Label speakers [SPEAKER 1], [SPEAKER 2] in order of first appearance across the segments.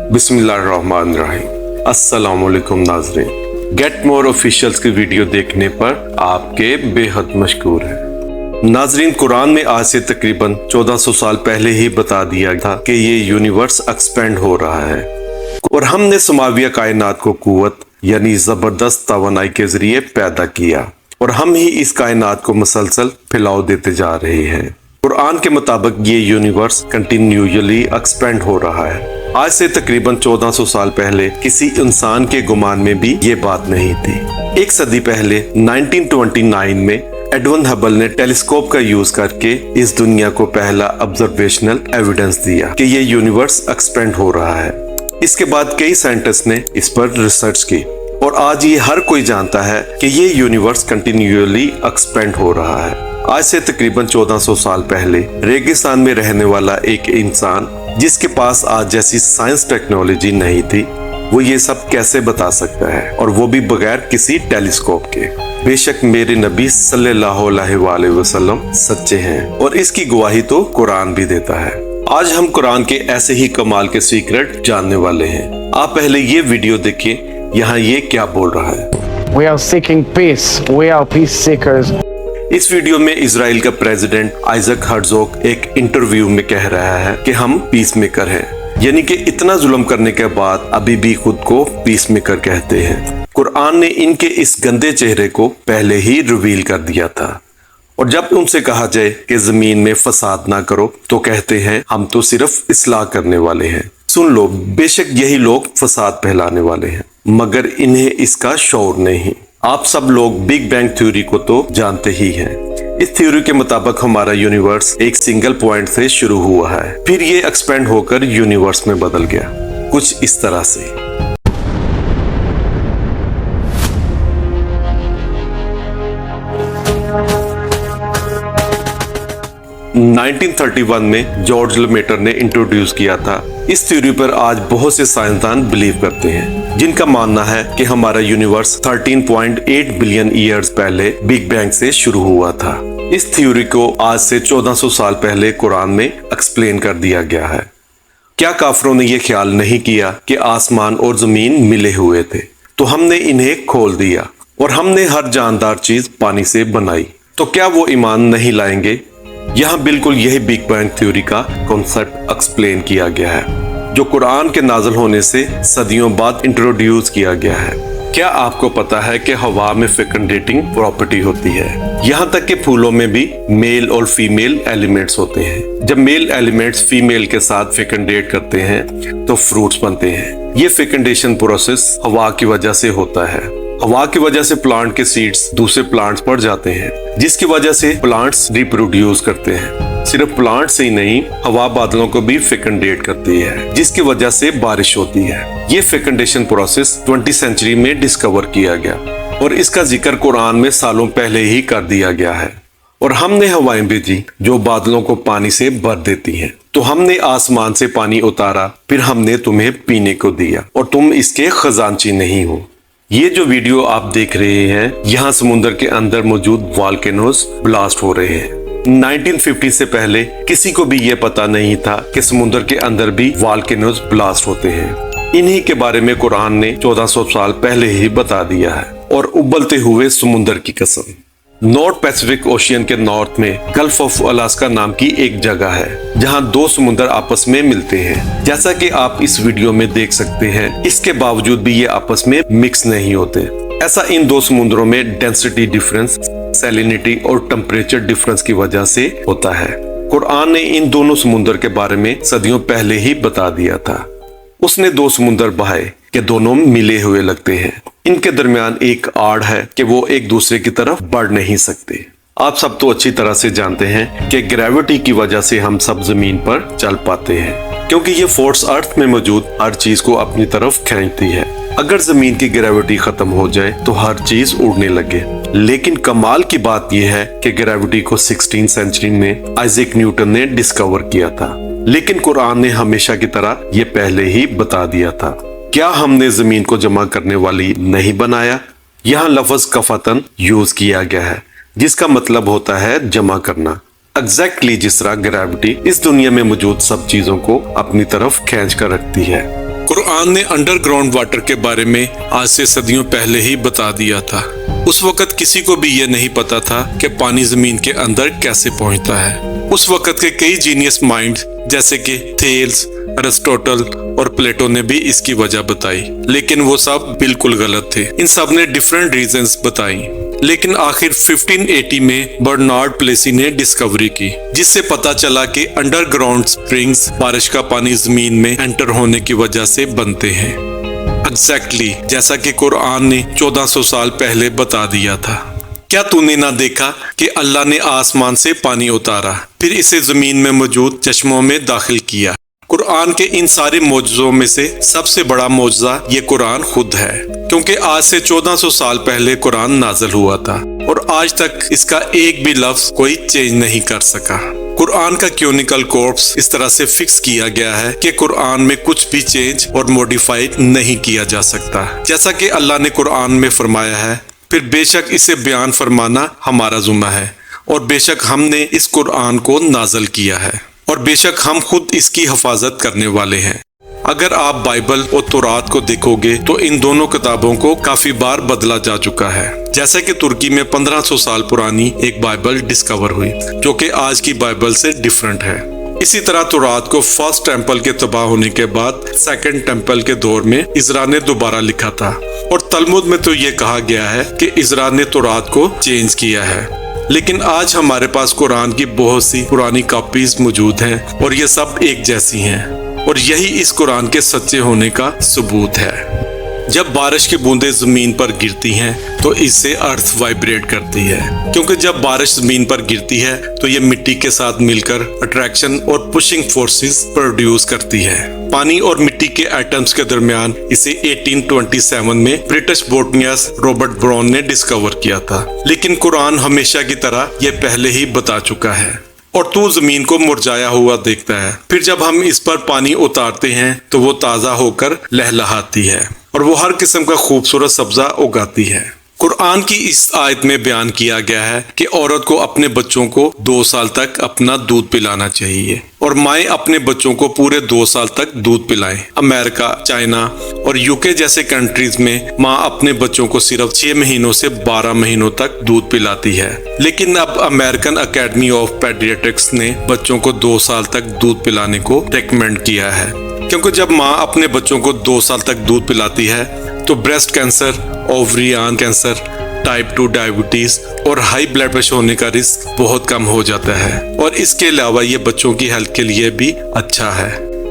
[SPEAKER 1] बिस्मिल्लाहिर्रहमानिर्रहीम। अस्सलाम वालेकुम नाज़रीन। गेट मोर ऑफिशियल्स की वीडियो देखने पर आपके बेहद मशकूर है। नाज़रीन, कुरान में आज से तकरीबन 1400 साल पहले ही बता दिया था कि ये यूनिवर्स एक्सपेंड हो रहा है और हमने समाविया कायनात को कुव्वत यानी जबरदस्त तवानाई के जरिए पैदा किया और हम ही इस कायनात को मुसलसल फैलाव देते जा रहे हैं। कुरान के मुताबिक ये यूनिवर्स कंटिन्यूअली एक्सपेंड हो रहा है। आज से तकरीबन 1400 साल पहले किसी इंसान के गुमान में भी ये बात नहीं थी। एक सदी पहले 1929 में एडविन हबल ने टेलीस्कोप का यूज करके इस दुनिया को पहला ऑब्जर्वेशनल एविडेंस दिया कि ये यूनिवर्स एक्सपेंड हो रहा है। इसके बाद कई साइंटिस्ट ने इस पर रिसर्च की और आज ये हर कोई जानता है कि ये यूनिवर्स कंटिन्यूअली एक्सपेंड हो रहा है। आज से तकरीबन 1400 साल पहले रेगिस्तान में रहने वाला एक इंसान जिसके पास आज जैसी साइंस टेक्नोलॉजी नहीं थी, वो ये सब कैसे बता सकता है, और वो भी बगैर किसी टेलीस्कोप के। बेशक मेरे नबी सल्लल्लाहु अलैहि वसल्लम सच्चे हैं और इसकी गवाही तो कुरान भी देता है। आज हम कुरान के ऐसे ही कमाल के सीक्रेट जानने वाले हैं। आप पहले ये वीडियो देखिए, यहाँ ये क्या बोल रहा है।
[SPEAKER 2] We are seeking peace. We are peace seekers.
[SPEAKER 1] इस वीडियो में इजराइल का प्रेसिडेंट आइजक हर्जोग एक इंटरव्यू में कह रहा है कि हम पीस मेकर हैं, यानी कि इतना जुल्म करने के बाद अभी भी खुद को पीस मेकर कहते हैं। कुरान ने इनके इस गंदे चेहरे को पहले ही रिवील कर दिया था और जब उनसे कहा जाए कि जमीन में फसाद ना करो तो कहते हैं हम तो सिर्फ इस्लाह करने वाले हैं। सुन लो, बेशक यही लोग फसाद फैलाने वाले हैं मगर इन्हें इसका शौर नहीं। आप सब लोग बिग बैंग थ्योरी को तो जानते ही हैं। इस थ्योरी के मुताबिक हमारा यूनिवर्स एक सिंगल पॉइंट से शुरू हुआ है, फिर ये एक्सपेंड होकर यूनिवर्स में बदल गया, कुछ इस तरह से। 1931 में जॉर्ज लेमेटर ने इंट्रोड्यूस किया था। इस थ्योरी पर आज बहुत से साइंसदान बिलीव करते हैं, जिनका मानना है कि हमारा यूनिवर्स 13.8 बिलियन ईयर्स पहले बिग बैंग से शुरू हुआ था। इस थ्योरी को आज से 1400 साल पहले कुरान में एक्सप्लेन कर दिया गया है। क्या काफरों ने यह ख्याल नहीं किया कि आसमान और जमीन मिले हुए थे, तो हमने इन्हें खोल दिया और हमने हर जानदार चीज पानी से बनाई, तो क्या वो ईमान नहीं लाएंगे? यहाँ बिल्कुल यही बिग बैंग थ्योरी का कॉन्सेप्ट एक्सप्लेन किया गया है, जो कुरान के नाज़िल होने से सदियों बाद इंट्रोड्यूस किया गया है। क्या आपको पता है कि हवा में फेकंडेटिंग प्रॉपर्टी होती है? यहाँ तक कि फूलों में भी मेल और फीमेल एलिमेंट्स होते हैं। जब मेल एलिमेंट्स फीमेल के साथ फेकंडेट करते हैं तो फ्रूट्स बनते हैं। ये फेकंडेशन प्रोसेस हवा की वजह से होता है। हवा की वजह से प्लांट के सीड्स दूसरे प्लांट्स पर जाते हैं, जिसकी वजह से प्लांट्स रिप्रोड्यूस करते हैं। सिर्फ प्लांट से ही नहीं, हवा बादलों को भी फेकंडेट करती है, जिसकी वजह से बारिश होती है। ये फेकंडेशन प्रोसेस 20वीं सेंचुरी में डिस्कवर किया गया और इसका जिक्र कुरान में सालों पहले ही कर दिया गया है। और हमने हवाएं भेजी जो बादलों को पानी से भर देती हैं। तो हमने आसमान से पानी उतारा, फिर हमने तुम्हें पीने को दिया और तुम इसके खजानची नहीं हो। ये जो वीडियो आप देख रहे हैं, यहाँ समुद्र के अंदर मौजूद वॉल्केनोस ब्लास्ट हो रहे हैं। 1950 से पहले किसी को भी ये पता नहीं था कि समुद्र के अंदर भी वॉल्केनोस ब्लास्ट होते हैं। इन्हीं के बारे में कुरान ने 1400 साल पहले ही बता दिया है। और उबलते हुए समुद्र की कसम, नॉर्थ पैसिफिक ओशियन के नॉर्थ में गल्फ ऑफ अलास्का नाम की एक जगह है जहां दो समुद्र आपस में मिलते हैं। जैसा कि आप इस वीडियो में देख सकते हैं, इसके बावजूद भी ये आपस में मिक्स नहीं होते। ऐसा इन दो समुद्रों में डेंसिटी डिफरेंस, सैलिनिटी और टेम्परेचर डिफरेंस की वजह से होता है। कुरान ने इन दोनों समुद्र के बारे में सदियों पहले ही बता दिया था। उसने दो समुद्र बहाए कि दोनों मिले हुए लगते हैं। इनके दरमियान एक आड़ है कि वो एक दूसरे की तरफ बढ़ नहीं सकते। आप सब तो अच्छी तरह से जानते हैं कि ग्रेविटी की वजह से हम सब जमीन पर चल पाते हैं, क्योंकि ये फोर्स अर्थ में मौजूद हर चीज को अपनी तरफ खींचती है। अगर जमीन की ग्रेविटी खत्म हो जाए तो हर चीज उड़ने लगे। लेकिन कमाल की बात यह है कि ग्रेविटी को 16वीं सेंचुरी में आइजैक न्यूटन ने डिस्कवर किया था, लेकिन कुरान ने हमेशा की तरह ये पहले ही बता दिया था। क्या हमने जमीन को जमा करने वाली नहीं बनाया? यहाँ लफ्ज कफतन यूज किया गया है, जिसका मतलब होता है जमा करना। एग्जैक्टली जिस तरह ग्रेविटी इस दुनिया में मौजूद सब चीजों को अपनी तरफ खींच कर रखती है। कुरान ने अंडरग्राउंड वाटर के बारे में आज से सदियों पहले ही बता दिया था। उस वक्त किसी को भी ये नहीं पता था कि पानी जमीन के अंदर कैसे पहुंचता है। उस वक्त के कई जीनियस माइंड्स जैसे कि थेल्स, अरिस्टोटल और प्लेटो ने भी इसकी वजह बताई, लेकिन वो सब बिल्कुल गलत थे। इन सब ने डिफरेंट रीजंस बताई, लेकिन आखिर 1580 में बर्नार्ड प्लेसी ने डिस्कवरी की, जिससे पता चला कि अंडरग्राउंड स्प्रिंग्स बारिश का पानी जमीन में एंटर होने की वजह से बनते हैं। एग्जैक्टली जैसा कि कुरान ने 1400 साल पहले बता दिया था। क्या तूने ना देखा कि अल्लाह ने आसमान से पानी उतारा, फिर इसे जमीन में मौजूद चश्मों में दाखिल किया। कुरान के इन सारे मौजज़ों में से सबसे बड़ा मौजज़ा ये कुरान खुद है, क्योंकि आज से 1400 साल पहले कुरान नाज़िल हुआ था और आज तक इसका एक भी लफ्ज़ कोई चेंज नहीं कर सका। कुरान का क्योनिकल कॉर्पस इस तरह से फिक्स किया गया है कि कुरान में कुछ भी चेंज और मॉडिफाइड नहीं किया जा सकता। जैसा कि अल्लाह ने कुरान में फरमाया है, फिर बेशक इसे बयान फरमाना हमारा ज़िम्मा है और बेशक हमने इस कुरान को नाज़िल किया है और बेशक हम खुद इसकी हिफाजत करने वाले हैं। अगर आप बाइबल और तौरात को देखोगे तो इन दोनों किताबों को काफी बार बदला जा चुका है। जैसे कि तुर्की में 1500 साल पुरानी एक बाइबल डिस्कवर हुई जो कि आज की बाइबल से डिफरेंट है। इसी तरह तौरात को फर्स्ट टेम्पल के तबाह होने के बाद सेकंड टेम्पल के दौर में इज़रा ने दोबारा लिखा था और तलमुद में तो ये कहा गया है कि इज़रा ने तौरात को चेंज किया है। लेकिन आज हमारे पास कुरान की बहुत सी पुरानी कॉपीज मौजूद हैं और ये सब एक जैसी हैं और यही इस कुरान के सच्चे होने का सबूत है। जब बारिश की बूंदें जमीन पर गिरती हैं तो इससे अर्थ वाइब्रेट करती है, क्योंकि जब बारिश जमीन पर गिरती है तो ये मिट्टी के साथ मिलकर अट्रैक्शन और पुशिंग फोर्सेस प्रोड्यूस करती है। पानी और मिट्टी के एटम्स के दरमियान इसे 1827 में ब्रिटिश बॉटनिस्ट रॉबर्ट ब्राउन ने डिस्कवर किया था, लेकिन कुरान हमेशा की तरह ये पहले ही बता चुका है और तू जमीन को मुरझाया हुआ देखता है। फिर जब हम इस पर पानी उतारते हैं तो वो ताज़ा होकर लहलहाती है और वो हर किस्म का खूबसूरत सब्जा उगाती है। कुरान की इस आयत में बयान किया गया है कि औरत को अपने बच्चों को 2 साल तक अपना दूध पिलाना चाहिए और माएँ अपने बच्चों को पूरे 2 साल तक दूध पिलाएं। अमेरिका, चाइना और यूके जैसे कंट्रीज में माँ अपने बच्चों को सिर्फ 6 महीनों से 12 महीनों तक दूध पिलाती है, लेकिन अब अमेरिकन अकेडमी ऑफ पेडियाट्रिक्स ने बच्चों को 2 साल तक दूध पिलाने को रेकमेंड किया है, क्योंकि जब माँ अपने बच्चों को 2 साल तक दूध पिलाती है तो breast cancer, ovarian cancer, type 2 diabetes और हाई ब्लड प्रेशर होने का रिस्क बहुत कम हो जाता है और इसके अलावा ये बच्चों की हेल्थ के लिए भी अच्छा है।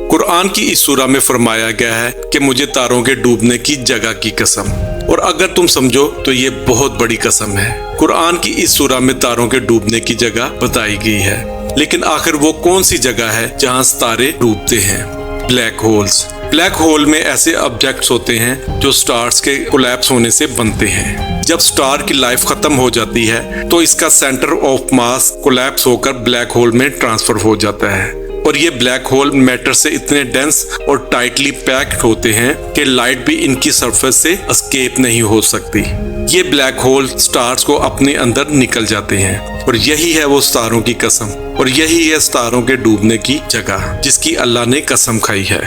[SPEAKER 1] कुरान की इस सूरा में फरमाया गया है कि मुझे तारों के डूबने की जगह की कसम, और अगर तुम समझो तो ये बहुत बड़ी कसम है। कुरान की इस सूरा में तारों के डूबने की जगह बताई गई है, लेकिन आखिर वो कौन सी जगह है जहाँ तारे डूबते हैं? Black holes. ब्लैक होल में ऐसे ऑब्जेक्ट्स होते हैं जो स्टार्स के कोलैप्स होने से बनते हैं। जब स्टार की लाइफ खत्म हो जाती है तो इसका सेंटर ऑफ मास कोलैप्स होकर ब्लैक होल में ट्रांसफर हो जाता है और ये ब्लैक होल मैटर से इतने डेंस और टाइटली पैक्ड होते हैं कि लाइट भी इनकी सरफेस से एस्केप नहीं हो सकती। ये ब्लैक होल स्टार्स को अपने अंदर निकल जाते हैं और यही है वो स्टारों की कसम और यही है स्टारों के डूबने की जगह जिसकी अल्लाह ने कसम खाई है।